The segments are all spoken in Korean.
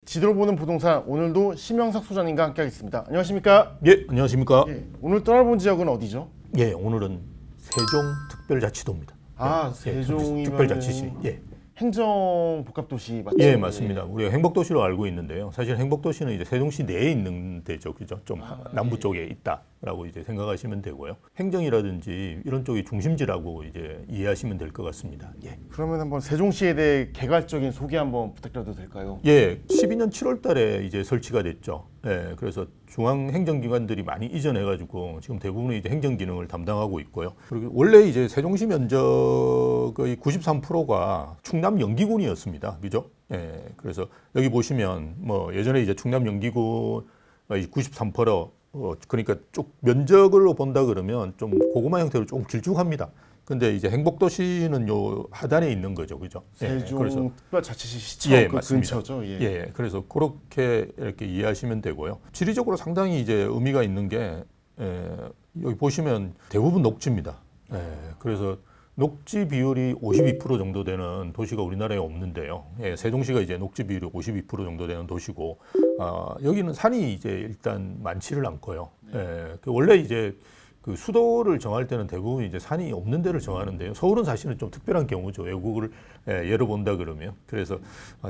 지도를 보는 부동산, 오늘도 심영석 소장님과 함께하겠습니다. 안녕하십니까? 예, 안녕하십니까? 오늘 떠나본 지역은 어디죠? 예, 오늘은 세종특별자치도입니다. 세종이면 특별자치시. 예. 행정복합도시 맞죠? 예, 맞습니다. 우리가 행복도시로 알고 있는데요. 사실 행복도시는 이제 세종시 내에 있는 데죠, 그죠? 좀 남부 쪽에 있다라고 이제 생각하시면 되고요. 행정이라든지 이런 쪽이 중심지라고 이제 이해하시면 될 것 같습니다. 예. 그러면 한번 세종시에 대해 개괄적인 소개 한번 부탁드려도 될까요? 예, 12년 7월달에 이제 설치가 됐죠. 예, 그래서 중앙 행정기관들이 많이 이전해가지고 지금 대부분의 이제 행정기능을 담당하고 있고요. 그리고 원래 이제 세종시 면적의 93%가 충남 영기군이었습니다. 그죠? 예, 그래서 여기 보시면 뭐 예전에 이제 충남 영기군 93%, 그러니까 쭉 면적으로 본다 그러면 좀 고구마 형태로 조금 길쭉합니다. 근데 이제 행복도시는 요 하단에 있는 거죠, 그죠? 세종 특별자치시 시청 그 맞습니다. 근처죠. 그래서 그렇게 이렇게 이해하시면 되고요. 지리적으로 상당히 이제 의미가 있는 게 여기 보시면 대부분 녹지입니다. 그래서 녹지 비율이 52% 정도 되는 도시가 우리나라에 없는데요. 세종시가 이제 녹지 비율이 52% 정도 되는 도시고, 여기는 산이 이제 일단 많지를 않고요. 원래 이제 그 수도를 정할 때는 대부분 이제 산이 없는 데를 정하는데요. 서울은 사실은 좀 특별한 경우죠. 외국을 예로 본다 그러면. 그래서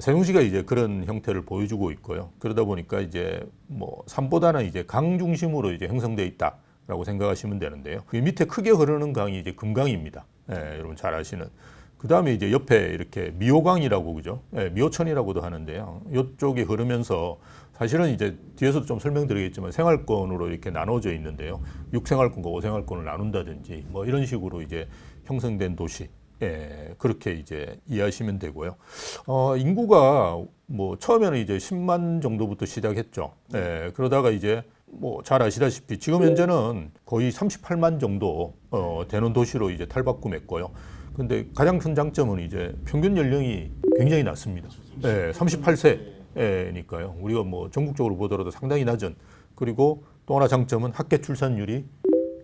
세종시가 이제 그런 형태를 보여주고 있고요. 그러다 보니까 이제 뭐 산보다는 이제 강 중심으로 이제 형성돼 있다라고 생각하시면 되는데요. 그 밑에 크게 흐르는 강이 이제 금강입니다. 여러분 잘 아시는. 그 다음에 이제 옆에 이렇게 미호강이라고 그죠? 미호천이라고도 하는데요. 이쪽이 흐르면서 사실은 이제 뒤에서도 좀 설명드리겠지만 생활권으로 이렇게 나눠져 있는데요. 6생활권과 5생활권을 나눈다든지 뭐 이런 식으로 이제 형성된 도시. 그렇게 이제 이해하시면 되고요. 인구가 뭐 처음에는 이제 10만 정도부터 시작했죠. 그러다가 이제 뭐 잘 아시다시피 지금 현재는 거의 38만 정도 되는 도시로 이제 탈바꿈했고요. 근데 가장 큰 장점은 이제 평균 연령이 굉장히 낮습니다. 38세니까요. 우리가 뭐 전국적으로 보더라도 상당히 낮은. 그리고 또 하나 장점은 학계 출산율이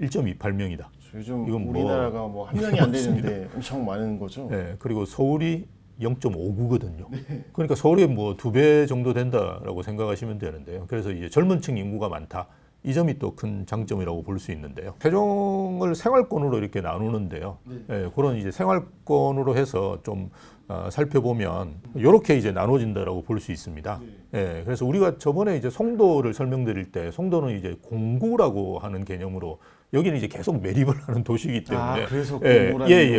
1.28명이다. 요즘 이건 우리나라가 뭐 한 명이 안 되는데 엄청 많은 거죠. 그리고 서울이 0.59거든요. 그러니까 서울이 뭐 2배 정도 된다라고 생각하시면 되는데요. 그래서 이제 젊은 층 인구가 많다. 이 점이 또 큰 장점이라고 볼 수 있는데요. 세종을 생활권으로 이렇게 나누는데요. 그런 이제 생활권으로 해서 좀 살펴보면 이렇게 이제 나눠진다라고 볼 수 있습니다. 그래서 우리가 저번에 이제 송도를 설명드릴 때 송도는 이제 공구라고 하는 개념으로 여기는 이제 계속 매립을 하는 도시이기 때문에 그래서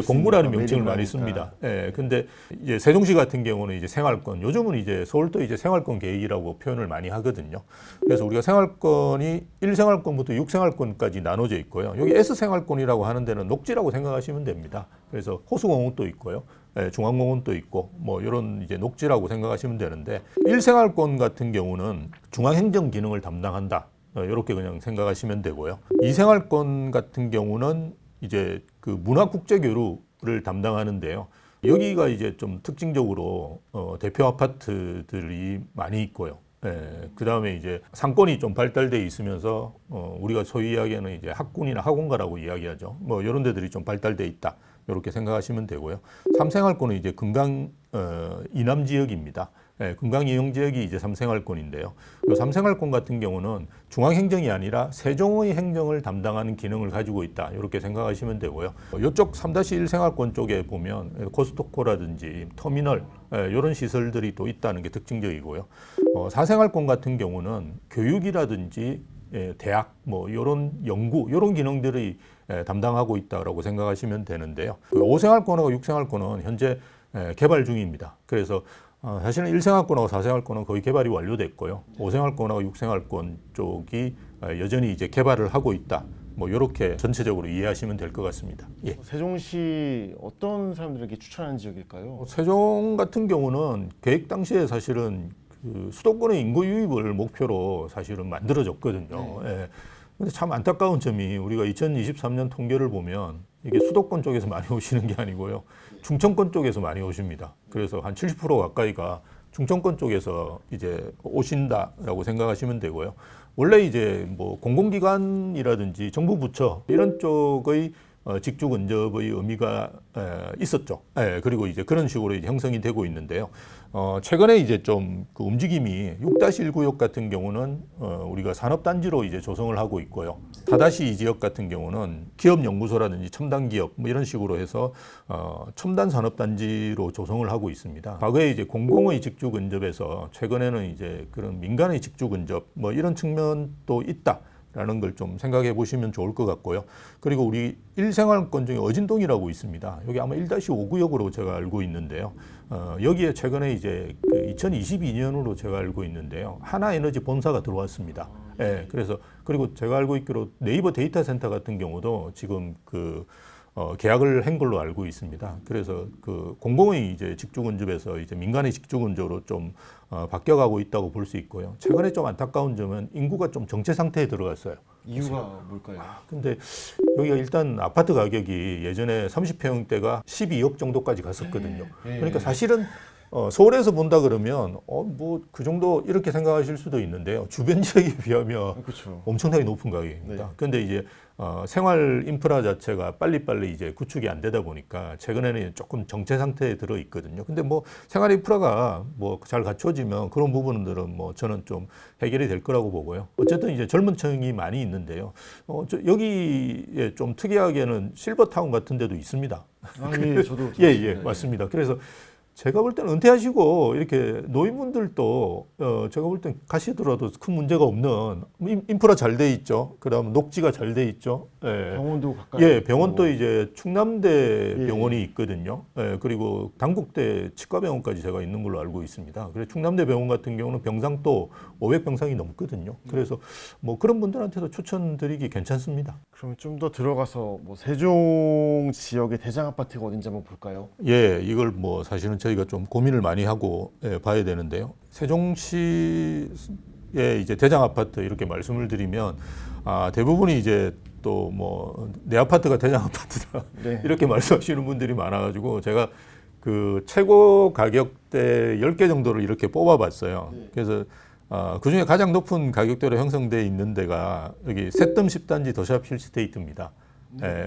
공구라는 명칭을 많이 씁니다. 근데 이제 세종시 같은 경우는 이제 생활권, 요즘은 이제 서울도 이제 생활권 계획이라고 표현을 많이 하거든요. 그래서 우리가 생활권이 1생활권부터 6생활권까지 나눠져 있고요. 여기 S생활권이라고 하는 데는 녹지라고 생각하시면 됩니다. 그래서 호수공원도 있고요. 중앙공원도 있고 뭐 이런 이제 녹지라고 생각하시면 되는데 1생활권 같은 경우는 중앙행정 기능을 담당한다. 이렇게 그냥 생각하시면 되고요. 2생활권 같은 경우는 이제 그 문화국제교류를 담당하는데요. 여기가 이제 좀 특징적으로 대표 아파트들이 많이 있고요. 그 다음에 이제 상권이 좀 발달돼 있으면서 우리가 소위 이야기하는 이제 학군이나 학원가라고 이야기하죠. 뭐 이런 데들이 좀 발달돼 있다. 이렇게 생각하시면 되고요. 3생활권은 이제 금강 이남 지역입니다. 금강 이용 지역이 이제 3생활권인데요. 이 3생활권 같은 경우는 중앙행정이 아니라 세종의 행정을 담당하는 기능을 가지고 있다. 이렇게 생각하시면 되고요. 이쪽 3-1 생활권 쪽에 보면 코스트코라든지 터미널 이런 시설들이 또 있다는 게 특징적이고요. 4생활권 같은 경우는 교육이라든지 대학 뭐 이런 연구 이런 기능들이 담당하고 있다라고 생각하시면 되는데요. 5생활권하고 6생활권은 현재 개발 중입니다. 그래서 사실은 1생활권하고 4생활권은 거의 개발이 완료됐고요. 5생활권하고 6생활권 쪽이 여전히 이제 개발을 하고 있다. 뭐 이렇게 전체적으로 이해하시면 될 것 같습니다. 세종시 어떤 사람들에게 추천하는 지역일까요? 세종 같은 경우는 계획 당시에 사실은 그 수도권의 인구 유입을 목표로 사실은 만들어졌거든요. 근데 참 안타까운 점이 우리가 2023년 통계를 보면 이게 수도권 쪽에서 많이 오시는 게 아니고요. 충청권 쪽에서 많이 오십니다. 그래서 한 70% 가까이가 충청권 쪽에서 이제 오신다라고 생각하시면 되고요. 원래 이제 뭐 공공기관이라든지 정부 부처 이런 쪽의 직주 근접의 의미가 있었죠. 그리고 이제 그런 식으로 이제 형성이 되고 있는데요. 최근에 이제 좀 그 움직임이 6-1구역 같은 경우는 우리가 산업단지로 이제 조성을 하고 있고요. 4-2 지역 같은 경우는 기업연구소라든지 첨단기업 뭐 이런 식으로 해서 첨단 산업단지로 조성을 하고 있습니다. 과거에 이제 공공의 직주 근접에서 최근에는 이제 그런 민간의 직주 근접 뭐 이런 측면도 있다. 라는 걸 좀 생각해 보시면 좋을 것 같고요. 그리고 우리 일생활권 중에 어진동이라고 있습니다. 여기 아마 1-5구역으로 제가 알고 있는데요. 여기에 최근에 이제 그 2022년으로 제가 알고 있는데요. 하나에너지 본사가 들어왔습니다. 예, 그래서 그리고 제가 알고 있기로 네이버 데이터 센터 같은 경우도 지금 그 계약을 한 걸로 알고 있습니다. 그래서 그 공공의 이제 직주근접에서 이제 민간의 직주근접으로 좀 바뀌어가고 있다고 볼 수 있고요. 최근에 좀 안타까운 점은 인구가 좀 정체 상태에 들어갔어요. 이유가 뭘까요? 근데 여기가 일단 아파트 가격이 예전에 30평대가 12억 정도까지 갔었거든요. 그러니까 사실은 서울에서 본다 그러면 뭐 그 정도 이렇게 생각하실 수도 있는데요. 주변 지역에 비하면 그렇죠. 엄청나게 높은 가격입니다. 네. 그런데 이제 생활 인프라 자체가 빨리빨리 이제 구축이 안 되다 보니까 최근에는 조금 정체 상태에 들어 있거든요. 근데 뭐 생활 인프라가 뭐 잘 갖춰지면 그런 부분들은 뭐 저는 좀 해결이 될 거라고 보고요. 어쨌든 이제 젊은 층이 많이 있는데요. 여기에 좀 특이하게는 실버타운 같은 데도 있습니다. 예, 저도 예, 맞습니다. 그래서 제가 볼 때는 은퇴하시고 이렇게 노인분들도 제가 볼 땐 가시더라도 큰 문제가 없는 인프라 잘 돼 있죠. 그다음 녹지가 잘 돼 있죠. 예. 병원도 가까이. 예, 병원도 이제 충남대 예. 병원이 있거든요. 예, 그리고 당국대 치과병원까지 제가 있는 걸로 알고 있습니다. 그래서 충남대 병원 같은 경우는 병상도 500병상이 넘거든요. 그래서 뭐 그런 분들한테도 추천드리기 괜찮습니다. 그러면 좀 더 들어가서 뭐 세종 지역의 대장 아파트가 어딘지 한번 볼까요? 예, 이걸 뭐 사실은 저희가 좀 고민을 많이 하고 봐야 되는데요. 세종시의 이제 대장 아파트 이렇게 말씀을 드리면 대부분이 이제 또 뭐 내 아파트가 대장 아파트다 네. 이렇게 말씀하시는 분들이 많아가지고 제가 그 최고 가격대 10개 정도를 이렇게 뽑아봤어요. 그래서 그 중에 가장 높은 가격대로 형성되어 있는 데가 여기 새뜸 10단지 더샵 힐스테이트입니다.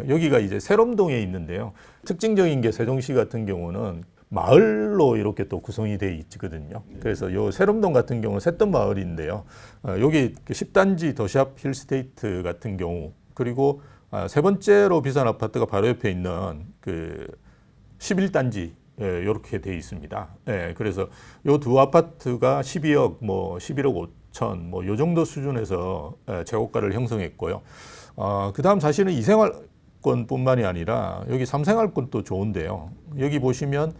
여기가 이제 세롬동에 있는데요. 특징적인 게 세종시 같은 경우는 마을로 이렇게 또 구성이 되어 있거든요. 그래서 요 세롬동 같은 경우는 새뜸 마을인데요. 여기 10단지 더샵 힐스테이트 같은 경우 그리고 세 번째로 비싼 아파트가 바로 옆에 있는 그 11단지 이렇게 돼 있습니다. 그래서 요 두 아파트가 12억, 뭐 11억 5천, 뭐 요 정도 수준에서 재고가를 형성했고요. 그다음 사실은 이생활권뿐만이 아니라 여기 3생활권도 좋은데요. 여기 보시면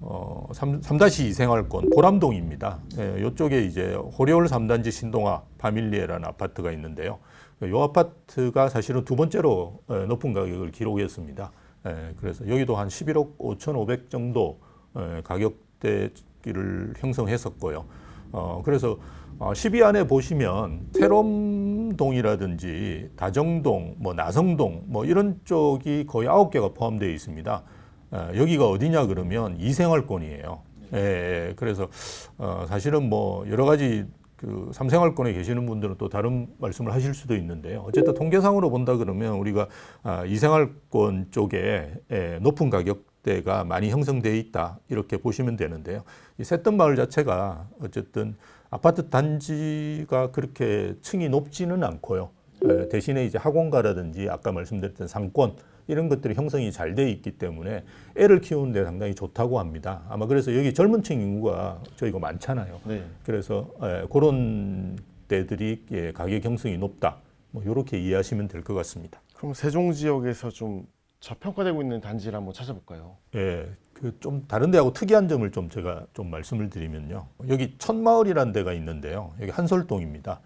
3-2 생활권 보람동입니다. 이쪽에 이제 호리올 3단지 신동아 파밀리에라는 아파트가 있는데요. 이 아파트가 사실은 두 번째로 높은 가격을 기록했습니다. 그래서 여기도 한 11억 5,500 정도 가격대를 형성했었고요. 그래서 10위 안에 보시면 세롬동이라든지 다정동, 뭐 나성동 뭐 이런 쪽이 거의 9개가 포함되어 있습니다. 여기가 어디냐 그러면 이생활권이에요. 그래서 사실은 뭐 여러 가지 그 3생활권에 계시는 분들은 또 다른 말씀을 하실 수도 있는데요. 어쨌든 통계상으로 본다 그러면 우리가 이생활권 쪽에 높은 가격대가 많이 형성되어 있다 이렇게 보시면 되는데요. 이 새뜸 마을 자체가 어쨌든 아파트 단지가 그렇게 층이 높지는 않고요. 대신에 이제 학원가라든지 아까 말씀드렸던 상권 이런 것들이 형성이 잘 돼 있기 때문에 애를 키우는 데 상당히 좋다고 합니다. 아마 그래서 여기 젊은 층 인구가 저희가 많잖아요. 네. 그래서 그런 데들이 가격 형성이 높다. 뭐 이렇게 이해하시면 될 것 같습니다. 그럼 세종 지역에서 좀 저평가되고 있는 단지를 한번 찾아볼까요? 예, 그 좀 다른 데하고 특이한 점을 좀 제가 좀 말씀을 드리면요. 여기 천마을이라는 데가 있는데요. 여기 한솔동입니다.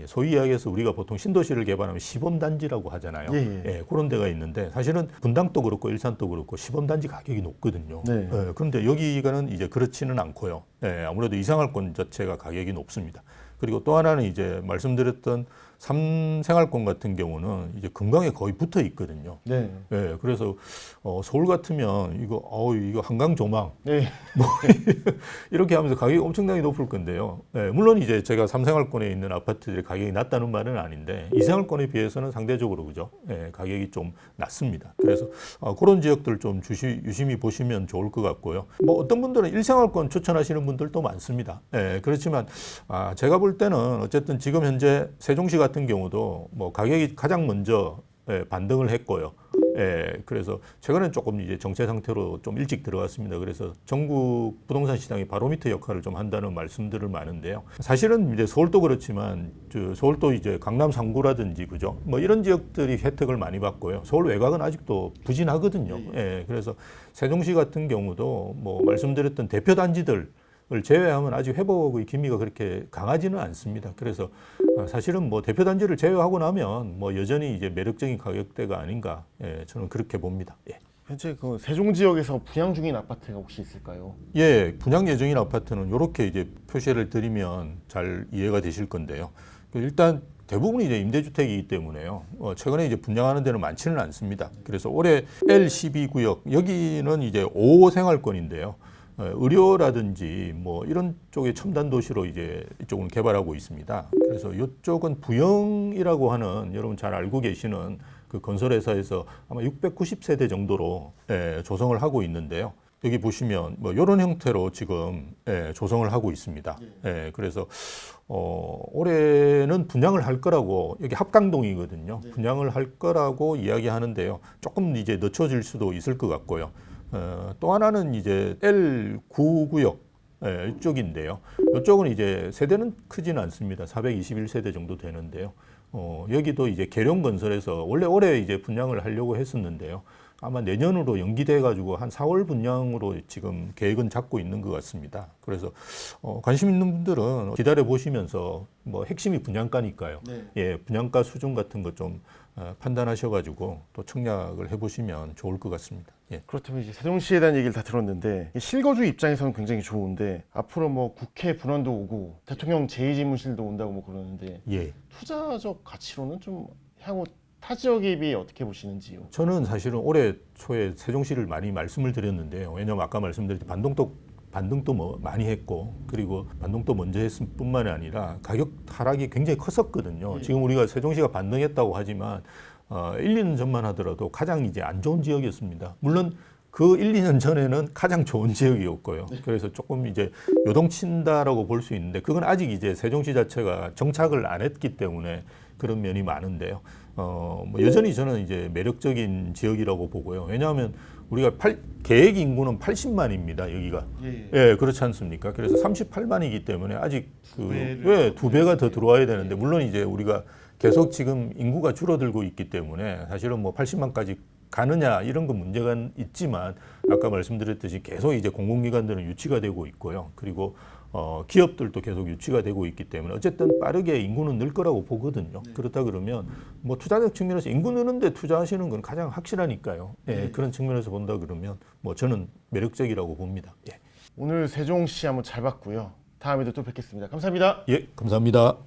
소위 이야기해서 우리가 보통 신도시를 개발하면 시범단지라고 하잖아요. 그런 데가 있는데 사실은 분당도 그렇고 일산도 그렇고 시범단지 가격이 높거든요. 네. 그런데 여기가는 이제 그렇지는 않고요. 아무래도 이상할권 자체가 가격이 높습니다. 그리고 또 하나는 이제 말씀드렸던 3생활권 같은 경우는 이제 금강에 거의 붙어 있거든요. 네. 예, 그래서 서울 같으면 이거 한강 조망 네. 이렇게 하면서 가격이 엄청나게 높을 건데요. 예, 물론 이제 제가 3생활권에 있는 아파트들의 가격이 낮다는 말은 아닌데 2생활권에 비해서는 상대적으로 그죠? 예, 가격이 좀 낮습니다. 그래서 그런 지역들 좀 유심히 보시면 좋을 것 같고요. 뭐 어떤 분들은 1생활권 추천하시는 분들도 많습니다. 예, 그렇지만 제가 볼 때는 어쨌든 지금 현재 세종시 같은 경우도 뭐 가격이 가장 먼저 반등을 했고요. 예, 그래서 최근에 조금 이제 정체 상태로 좀 일찍 들어갔습니다. 그래서 전국 부동산 시장의 바로미터 역할을 좀 한다는 말씀들을 많은데요. 사실은 이제 서울도 그렇지만 서울도 이제 강남 3구라든지 그죠? 뭐 이런 지역들이 혜택을 많이 받고요. 서울 외곽은 아직도 부진하거든요. 예, 그래서 세종시 같은 경우도 뭐 말씀드렸던 대표 단지들 을 제외하면 아직 회복의 기미가 그렇게 강하지는 않습니다. 그래서 사실은 뭐 대표 단지를 제외하고 나면 뭐 여전히 이제 매력적인 가격대가 아닌가, 예, 저는 그렇게 봅니다. 예. 현재 그 세종 지역에서 분양 중인 아파트가 혹시 있을까요? 예, 분양 예정인 아파트는 이렇게 이제 표시를 드리면 잘 이해가 되실 건데요. 일단 대부분이 이제 임대주택이기 때문에요. 최근에 이제 분양하는 데는 많지는 않습니다. 그래서 올해 L12구역 여기는 이제 5호 생활권인데요. 의료라든지 뭐 이런 쪽의 첨단 도시로 이제 이쪽은 개발하고 있습니다. 그래서 이쪽은 부영이라고 하는 여러분 잘 알고 계시는 그 건설회사에서 아마 690세대 정도로 조성을 하고 있는데요. 여기 보시면 뭐 이런 형태로 지금 조성을 하고 있습니다. 그래서 올해는 분양을 할 거라고 여기 합강동이거든요. 분양을 할 거라고 이야기하는데요. 조금 이제 늦춰질 수도 있을 것 같고요. 또 하나는 이제 L9구역 이쪽인데요. 이쪽은 이제 세대는 크지는 않습니다. 421세대 정도 되는데요. 여기도 이제 계룡건설에서 원래 올해 이제 분양을 하려고 했었는데요. 아마 내년으로 연기돼 가지고 한 4월 분양으로 지금 계획은 잡고 있는 것 같습니다. 그래서 관심 있는 분들은 기다려 보시면서 뭐 핵심이 분양가니까요. 네. 예, 분양가 수준 같은 거 좀 판단하셔가지고 또 청약을 해보시면 좋을 것 같습니다. 예. 그렇다면 이제 세종시에 대한 얘기를 다 들었는데 실거주 입장에서는 굉장히 좋은데 앞으로 뭐 국회 분원도 오고 대통령 제2집무실도 온다고 뭐 그러는데 예. 투자적 가치로는 좀 향후 타 지역에 비해 어떻게 보시는지요? 저는 사실은 올해 초에 세종시를 많이 말씀을 드렸는데요. 왜냐하면 아까 말씀드렸듯이 반등도 뭐 많이 했고 그리고 반등도 먼저 했을 뿐만이 아니라 가격 하락이 굉장히 컸었거든요. 지금 우리가 세종시가 반등했다고 하지만 1, 2년 전만 하더라도 가장 이제 안 좋은 지역이었습니다. 물론 그 1, 2년 전에는 가장 좋은 지역이었고요. 그래서 조금 이제 요동친다라고 볼 수 있는데 그건 아직 이제 세종시 자체가 정착을 안 했기 때문에 그런 면이 많은데요. 뭐 여전히 저는 이제 매력적인 지역이라고 보고요. 왜냐하면 우리가 계획 인구는 80만입니다. 여기가. 예, 그렇지 않습니까? 그래서 38만이기 때문에 아직 두 배가 더 들어와야 되는데 물론 이제 우리가 계속 지금 인구가 줄어들고 있기 때문에 사실은 뭐 80만까지 가느냐 이런 건 문제가 있지만 아까 말씀드렸듯이 계속 이제 공공기관들은 유치가 되고 있고요. 그리고 기업들도 계속 유치가 되고 있기 때문에 어쨌든 빠르게 인구는 늘 거라고 보거든요. 그렇다 그러면 뭐 투자적 측면에서 인구 느는데 투자하시는 건 가장 확실하니까요. 예, 그런 측면에서 본다 그러면 뭐 저는 매력적이라고 봅니다. 예. 오늘 세종시 한번 잘 봤고요. 다음에도 또 뵙겠습니다. 감사합니다. 예, 감사합니다.